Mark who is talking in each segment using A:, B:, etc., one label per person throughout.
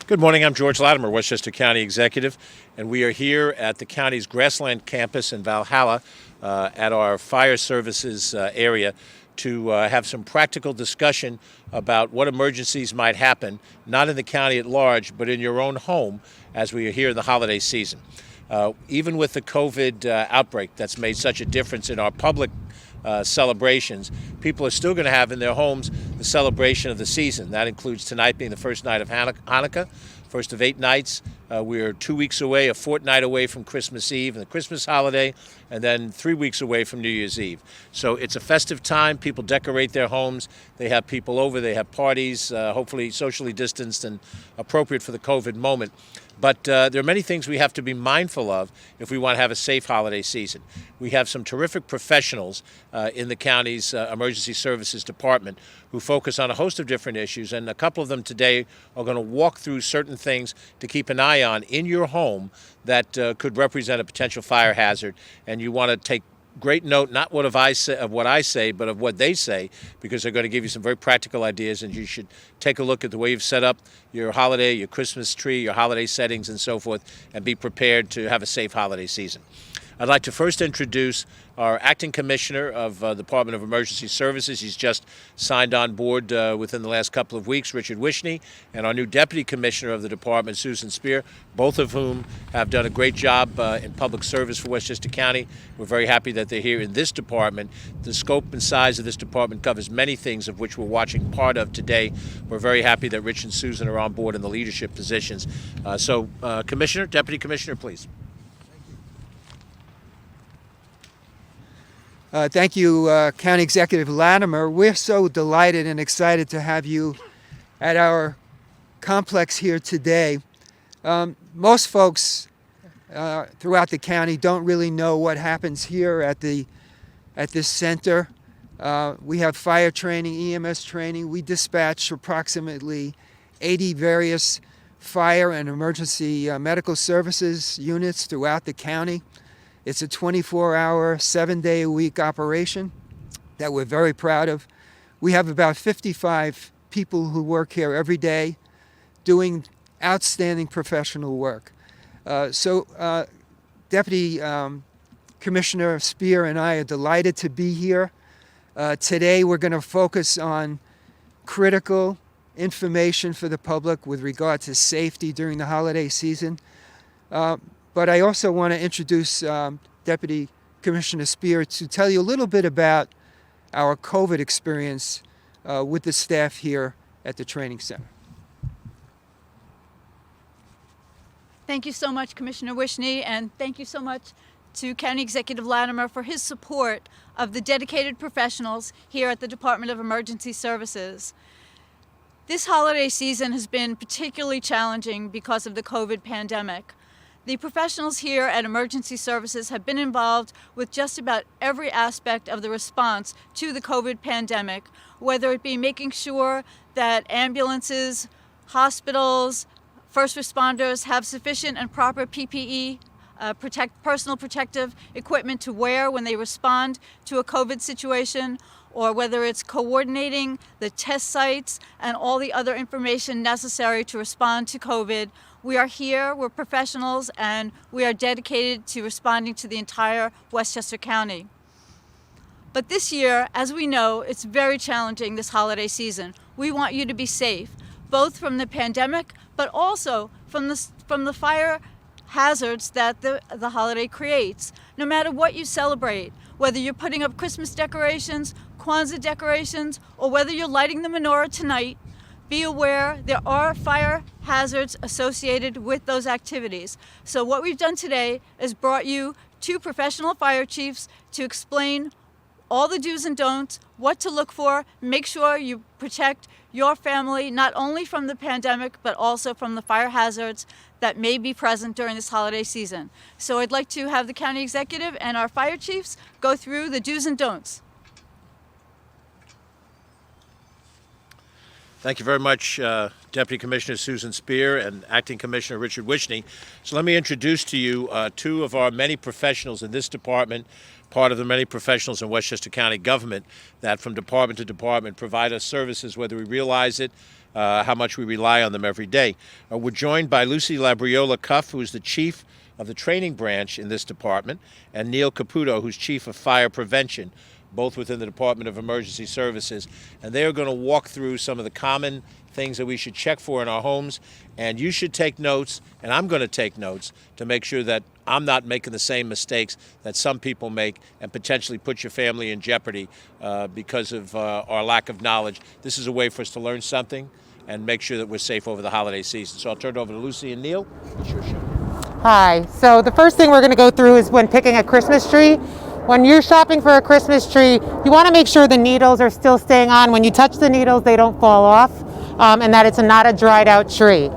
A: Good morning. I'm George Latimer, Westchester County Executive, and we are here at the county's Grassland campus in Valhalla at our fire services area to have some practical discussion about what emergencies might happen, not in the county at large, but in your own home as we are here in the holiday season. Even with the COVID outbreak that's made such a difference in our public celebrations, people are still going to have in their homes the celebration of the season. That includes tonight being the first night of Hanukkah, first of 8 nights. We're 2 weeks away, a fortnight away from Christmas Eve and the Christmas holiday, and then 3 weeks away from New Year's Eve. So it's a festive time. People decorate their homes. They have people over. They have parties, hopefully socially distanced and appropriate for the COVID moment. But there are many things we have to be mindful of if we want to have a safe holiday season. We have some terrific professionals in the county's emergency services department who focus on a host of different issues, and a couple of them today are going to walk through certain things to keep an eye on in your home that could represent a potential fire hazard, and you want to take great note, not what I say, but of what they say, because they're going to give you some very practical ideas, and you should take a look at the way you've set up your holiday, your Christmas tree, your holiday settings, and so forth, and be prepared to have a safe holiday season. I'd like to first introduce our acting commissioner of the Department of Emergency Services. He's just signed on board within the last couple of weeks, Richard Wishney, and our new deputy commissioner of the department, Susan Spear, both of whom have done a great job in public service for Westchester County. We're very happy that they're here in this department. The scope and size of this department covers many things of which we're watching part of today. We're very happy that Rich and Susan are on board in the leadership positions. Commissioner, Deputy Commissioner, please.
B: Thank you, County Executive Latimer. We're so delighted and excited to have you at our complex here today. Most folks throughout the county don't really know what happens here at this center. We have fire training, EMS training. We dispatch approximately 80 various fire and emergency medical services units throughout the county. It's a 24-hour, 7-day-a-week operation that we're very proud of. We have about 55 people who work here every day doing outstanding professional work. Deputy Commissioner Spear and I are delighted to be here. Today we're going to focus on critical information for the public with regard to safety during the holiday season. But I also want to introduce Deputy Commissioner Spear to tell you a little bit about our COVID experience with the staff here at the training center.
C: Thank you so much, Commissioner Wishney, and thank you so much to County Executive Latimer for his support of the dedicated professionals here at the Department of Emergency Services. This holiday season has been particularly challenging because of the COVID pandemic. The professionals here at Emergency Services have been involved with just about every aspect of the response to the COVID pandemic, whether it be making sure that ambulances, hospitals, first responders have sufficient and proper PPE, personal protective equipment to wear when they respond to a COVID situation, or whether it's coordinating the test sites and all the other information necessary to respond to COVID. We are here, we're professionals, and we are dedicated to responding to the entire Westchester County. But this year, as we know, it's very challenging this holiday season. We want you to be safe, both from the pandemic, but also from the fire hazards that the holiday creates. No matter what you celebrate, whether you're putting up Christmas decorations, Kwanzaa decorations, or whether you're lighting the menorah tonight, be aware there are fire hazards associated with those activities. So what we've done today is brought you two professional fire chiefs to explain all the do's and don'ts, what to look for, make sure you protect your family not only from the pandemic but also from the fire hazards that may be present during this holiday season. So I'd like to have the county executive and our fire chiefs go through the do's and don'ts.
A: Thank you very much, Deputy Commissioner Susan Spear and Acting Commissioner Richard Wishney. So let me introduce to you two of our many professionals in this department part of the many professionals in Westchester County government that from department to department provide us services, whether we realize it, how much we rely on them every day. We're joined by Lucy Labriola Cuff, who is the chief of the training branch in this department, and Neil Caputo, who's chief of fire prevention, both within the Department of Emergency Services. And they are going to walk through some of the common things that we should check for in our homes. And you should take notes, and I'm going to take notes to make sure that I'm not making the same mistakes that some people make and potentially put your family in jeopardy because of our lack of knowledge. This is a way for us to learn something and make sure that we're safe over the holiday season. So I'll turn it over to Lucy and Neil. It's your show.
D: Hi. So the first thing we're going to go through is when picking a Christmas tree. When you're shopping for a Christmas tree, you want to make sure the needles are still staying on. When you touch the needles, they don't fall off, and that it's not a dried out tree.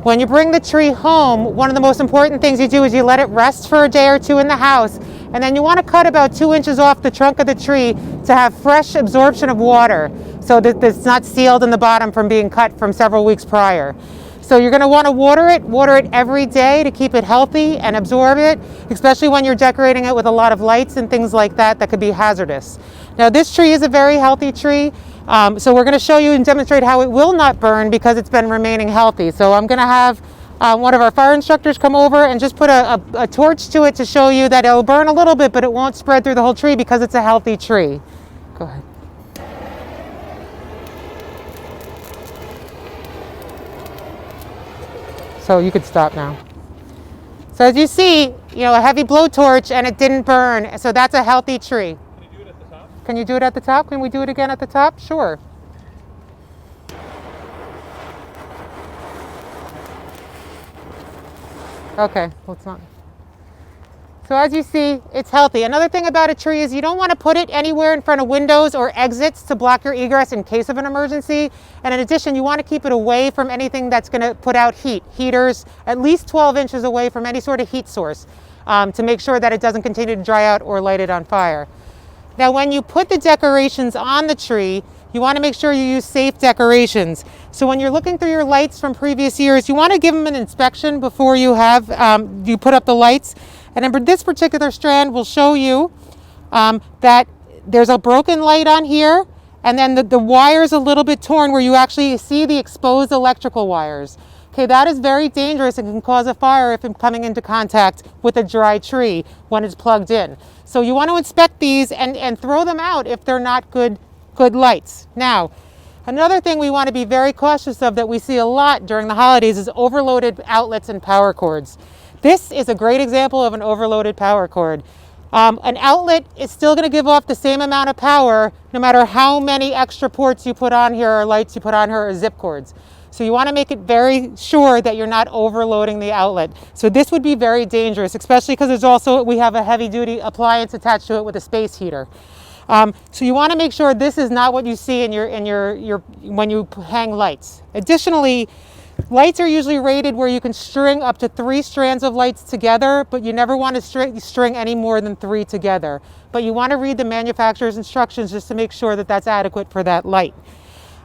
D: When you bring the tree home, one of the most important things you do is you let it rest for a day or two in the house, and then you want to cut about 2 inches off the trunk of the tree to have fresh absorption of water so that it's not sealed in the bottom from being cut from several weeks prior. So you're going to want to water it every day to keep it healthy and absorb it, especially when you're decorating it with a lot of lights and things like that could be hazardous. Now this tree is a very healthy tree, so we're going to show you and demonstrate how it will not burn because it's been remaining healthy. So I'm going to have one of our fire instructors come over and just put a torch to it to show you that it'll burn a little bit, but it won't spread through the whole tree because it's a healthy tree. Go ahead. So you could stop now. So as you see, a heavy blowtorch and it didn't burn. So that's a healthy tree.
A: Can you do it at the top?
D: Can you do it at the top? Can we do it again at the top? Sure. Okay, well it's not. So as you see, it's healthy. Another thing about a tree is you don't want to put it anywhere in front of windows or exits to block your egress in case of an emergency. And in addition, you want to keep it away from anything that's going to put out heat. Heaters, at least 12 inches away from any sort of heat source to make sure that it doesn't continue to dry out or light it on fire. Now, when you put the decorations on the tree, you want to make sure you use safe decorations. So when you're looking through your lights from previous years, you want to give them an inspection before you you put up the lights. And in this particular strand, we'll show you that there's a broken light on here, and then the wire's a little bit torn where you actually see the exposed electrical wires. Okay, that is very dangerous and can cause a fire if it's coming into contact with a dry tree when it's plugged in. So you want to inspect these and throw them out if they're not good lights. Now, another thing we want to be very cautious of that we see a lot during the holidays is overloaded outlets and power cords. This is a great example of an overloaded power cord. An outlet is still going to give off the same amount of power no matter how many extra ports you put on here or lights you put on here or zip cords. So you want to make it very sure that you're not overloading the outlet. So this would be very dangerous, especially because we have a heavy duty appliance attached to it with a space heater. So you want to make sure this is not what you see when you hang lights. Additionally, lights are usually rated where you can string up to 3 strands of lights together, but you never want to string any more than 3 together. But you want to read the manufacturer's instructions just to make sure that that's adequate for that light.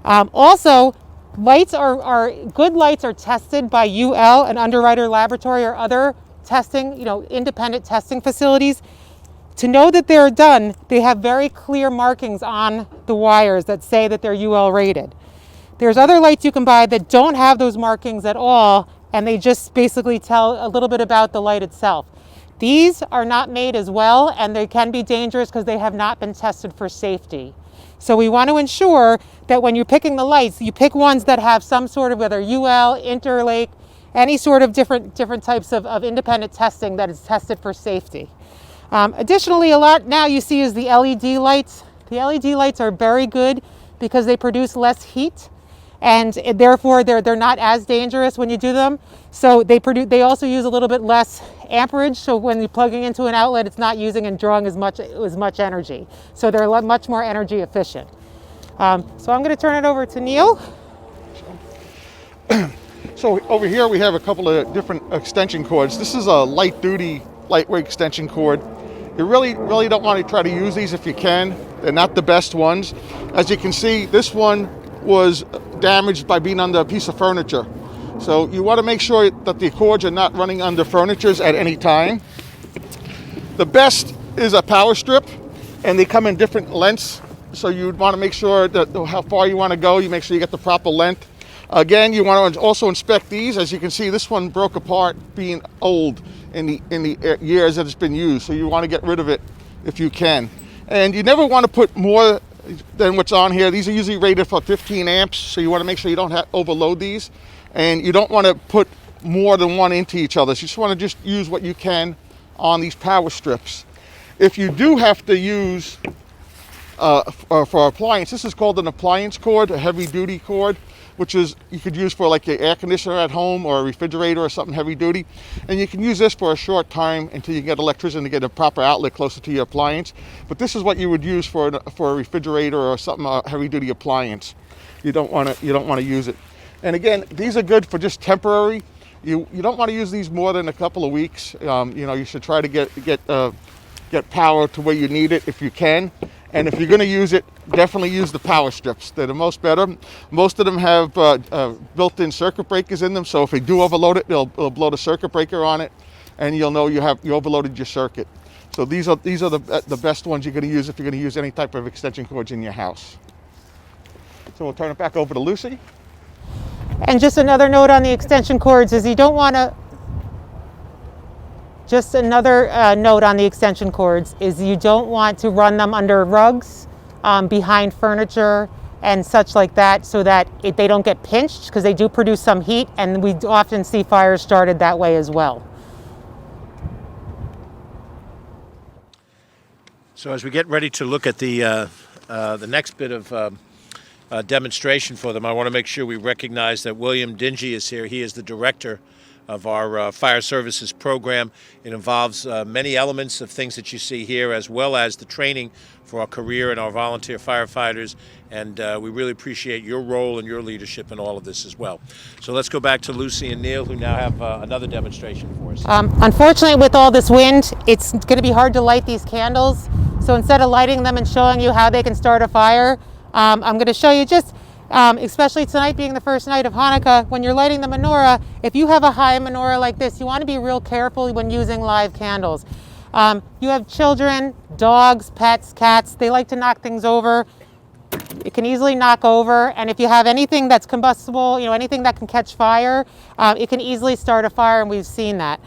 D: Also, good lights are tested by UL, an Underwriter Laboratory, or other testing, independent testing facilities. To know that they're done, they have very clear markings on the wires that say that they're UL rated. There's other lights you can buy that don't have those markings at all, and they just basically tell a little bit about the light itself. These are not made as well, and they can be dangerous because they have not been tested for safety. So we want to ensure that when you're picking the lights, you pick ones that have some sort of, whether UL, Interlake, any sort of different types of independent testing that is tested for safety. Additionally, a lot now you see is the LED lights. The LED lights are very good because they produce less heat, and therefore they're not as dangerous when you do them. So they also use a little bit less amperage, so when you're plugging into an outlet, it's not using and drawing as much energy. So they're much more energy efficient. So I'm going to turn it over to Neil.
E: So over here we have a couple of different extension cords. This is a lightweight extension cord. You really don't want to try to use these if you can. They're not the best ones. As you can see, this one was damaged by being under a piece of furniture. So you want to make sure that the cords are not running under furnitures at any time. The best is a power strip, and they come in different lengths. So you'd want to make sure that how far you want to go, you make sure you get the proper length. Again, you want to also inspect these. As you can see, this one broke apart, being old in the years that it's been used. So you want to get rid of it if you can. And you never want to put more than what's on here. These are usually rated for 15 amps, so you want to make sure you don't overload these. And you don't want to put more than one into each other. So you just want to use what you can on these power strips. If you do have to use for appliance, this is called an appliance cord, a heavy duty cord, which is you could use for like your air conditioner at home or a refrigerator or something heavy duty. And you can use this for a short time until you get electricity to get a proper outlet closer to your appliance. But this is what you would use for a refrigerator or something, a heavy duty appliance. You don't want to use it. And again, these are good for just temporary. You don't want to use these more than a couple of weeks. You should try to get power to where you need it if you can. And if you're going to use it, definitely use the power strips. They're the most better. Most of them have built-in circuit breakers in them, so if they do overload it, they'll blow the circuit breaker on it, and you'll know you overloaded your circuit. So these are the best ones you're going to use if you're going to use any type of extension cords in your house. So we'll turn it back over to Lucy.
D: And just another note on the extension cords is you don't want to, just another note on the extension cords is you don't want to run them under rugs, behind furniture and such like that, so that they don't get pinched, because they do produce some heat, and we often see fires started that way as well.
A: So as we get ready to look at the next bit of demonstration for them, I want to make sure we recognize that William Dingy is here. He is the director of our fire services program. It involves many elements of things that you see here, as well as the training for our career and our volunteer firefighters, and we really appreciate your role and your leadership in all of this as well. So let's go back to Lucy and Neil, who now have another demonstration for us.
D: Unfortunately, with all this wind, it's going to be hard to light these candles. So instead of lighting them and showing you how they can start a fire, I'm going to show you just, especially tonight being the first night of Hanukkah, when you're lighting the menorah, if you have a high menorah like this, you want to be real careful when using live candles. You have children, dogs, pets, cats, they like to knock things over. It can easily knock over, and if you have anything that's combustible, anything that can catch fire, it can easily start a fire, and we've seen that.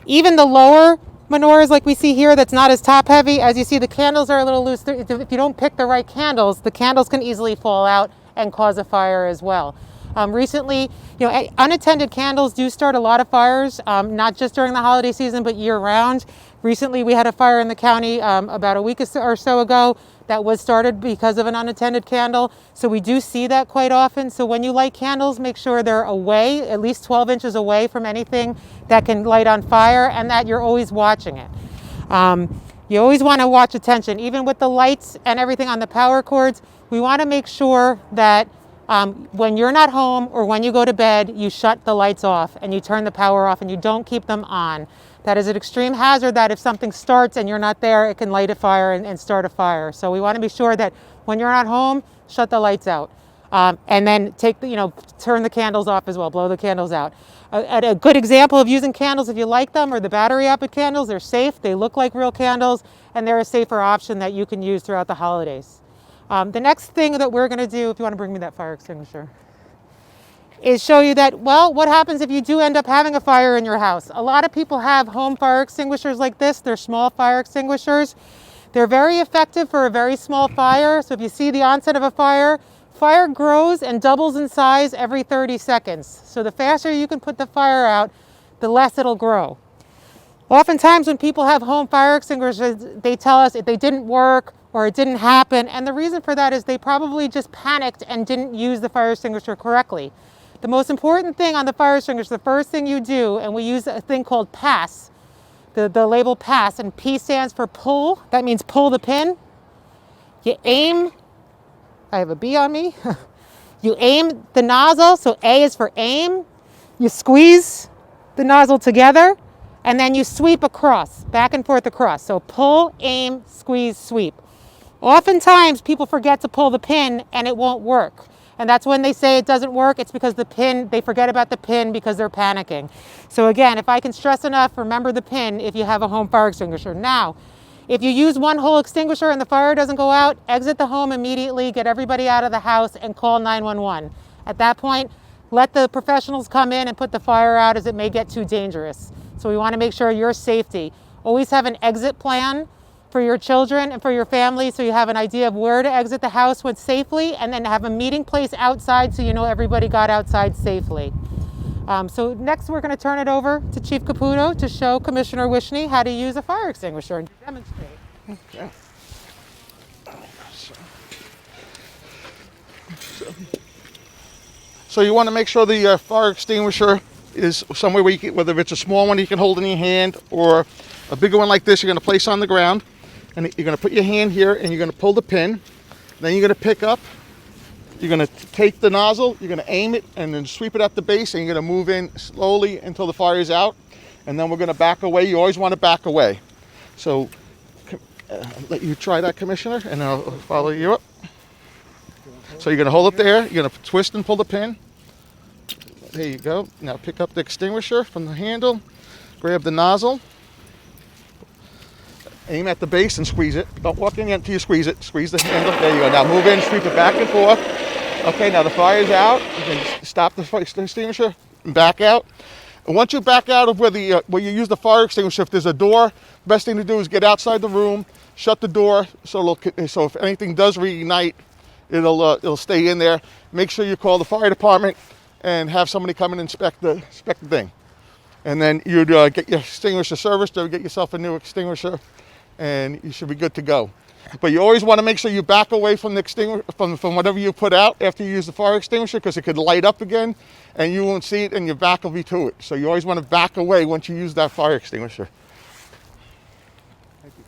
D: Even the lower menorahs like we see here, that's not as top heavy, as you see the candles are a little loose. If you don't pick the right candles, the candles can easily fall out and cause a fire as well. Recently, unattended candles do start a lot of fires, not just during the holiday season, but year round. Recently, we had a fire in the county about a week or so ago that was started because of an unattended candle. So we do see that quite often. So when you light candles, make sure they're away, at least 12 inches away from anything that can light on fire, and that you're always watching it. You always want to watch attention, even with the lights and everything on the power cords. We want to make sure that when you're not home or when you go to bed, you shut the lights off and you turn the power off and you don't keep them on. That is an extreme hazard that if something starts and you're not there, it can light a fire and start a fire. So we want to be sure that when you're not home, shut the lights out. And then turn the candles off as well, blow the candles out. A good example of using candles, if you like them, are the battery operated candles. They're safe, they look like real candles, and they're a safer option that you can use throughout the holidays. The next thing that we're going to do, if you want to bring me that fire extinguisher, is show you that, what happens if you do end up having a fire in your house. A lot of people have home fire extinguishers like this. They're small fire extinguishers. They're very effective for a very small fire. So if you see the onset of a fire, fire grows and doubles in size every 30 seconds. So the faster you can put the fire out, the less it'll grow. Oftentimes when people have home fire extinguishers, they tell us if they didn't work or it didn't happen. And the reason for that is they probably just panicked and didn't use the fire extinguisher correctly. The most important thing on the fire extinguisher, the first thing you do, and we use a thing called PASS, the label PASS, and P stands for pull. That means pull the pin. You aim, I have a B on me. You aim the nozzle, so A is for aim. You squeeze the nozzle together, and then you sweep across, back and forth across. So pull, aim, squeeze, sweep. Oftentimes people forget to pull the pin and it won't work. And that's when they say it doesn't work, it's because the pin, they forget about the pin because they're panicking. So again, if I can stress enough, remember the pin if you have a home fire extinguisher. Now, If you use one whole extinguisher and the fire doesn't go out, exit the home immediately, get everybody out of the house, and call 911. At that point, let the professionals come in and put the fire out, as it may get too dangerous. So we want to make sure your safety. Always have an exit plan for your children and for your family, so you have an idea of where to exit the house with safely, and then have a meeting place outside so you know everybody got outside safely. So next we're going to turn it over to Chief Caputo to show Commissioner Wishney how to use a fire extinguisher and demonstrate.
E: Okay. So you want to make sure the fire extinguisher is somewhere where you can, whether it's a small one you can hold in your hand or a bigger one like this you're going to place on the ground, and you're going to put your hand here and you're going to pull the pin. Then you're going to pick up, you're going to take the nozzle, you're going to aim it and then sweep it at the base, and you're going to move in slowly until the fire is out, and then we're going to back away. You always want to back away. So let you try that, Commissioner, and I'll follow you up. So you're going to hold it there, you're going to twist and pull the pin. There you go. Now pick up the extinguisher from the handle, grab the nozzle, aim at the base and squeeze it. Don't walk in until you squeeze it. Squeeze the handle. There you go. Now move in, sweep it back and forth. Okay, now the fire's out. You can stop the extinguisher and back out. And once you back out of where you use the fire extinguisher, if there's a door, the best thing to do is get outside the room, shut the door, so if anything does reignite, it'll stay in there. Make sure you call the fire department and have somebody come and inspect the thing. And then you'd get your extinguisher serviced, or get yourself a new extinguisher, and you should be good to go. But you always want to make sure you back away from the extinguisher, from whatever you put out after you use the fire extinguisher, because it could light up again and you won't see it and your back will be to it. So you always want to back away once you use that fire extinguisher.
B: Thank you.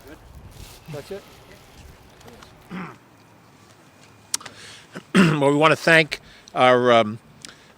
B: Good? That's it?
A: Well, we want to thank our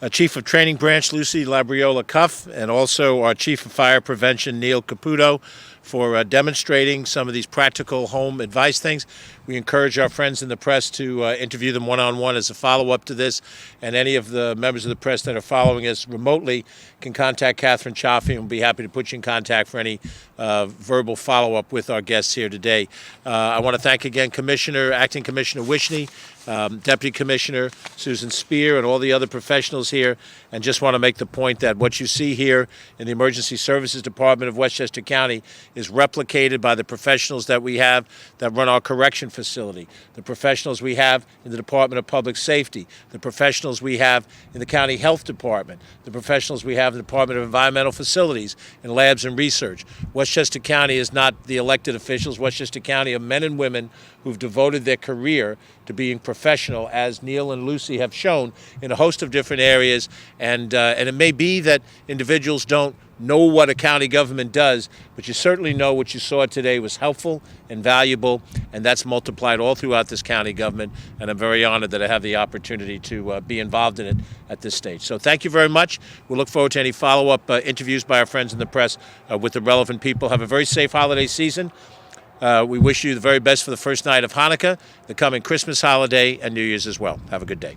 A: Chief of Training Branch, Lucy Labriola Cuff, and also our Chief of Fire Prevention, Neil Caputo, for demonstrating some of these practical home advice things. We encourage our friends in the press to interview them one-on-one as a follow-up to this, and any of the members of the press that are following us remotely can contact Catherine Chaffee, and we'll be happy to put you in contact for any verbal follow-up with our guests here today. I want to thank again Acting Commissioner Wishney, Deputy Commissioner Susan Spear, and all the other professionals here, and just want to make the point that what you see here in the Emergency Services Department of Westchester County is replicated by the professionals that we have that run our correction facility, the professionals we have in the Department of Public Safety, the professionals we have in the County Health Department, the professionals we have in the Department of Environmental Facilities and Labs and Research. Westchester County is not the elected officials. Westchester County are men and women who've devoted their career to being professional, as Neil and Lucy have shown in a host of different areas. And it may be that individuals don't know what a county government does, but you certainly know what you saw today was helpful and valuable, and that's multiplied all throughout this county government, and I'm very honored that I have the opportunity to be involved in it at this stage. So thank you very much. We'll look forward to any follow-up interviews by our friends in the press with the relevant people. Have a very safe holiday season. We wish you the very best for the first night of Hanukkah, the coming Christmas holiday, and New Year's as well. Have a good day.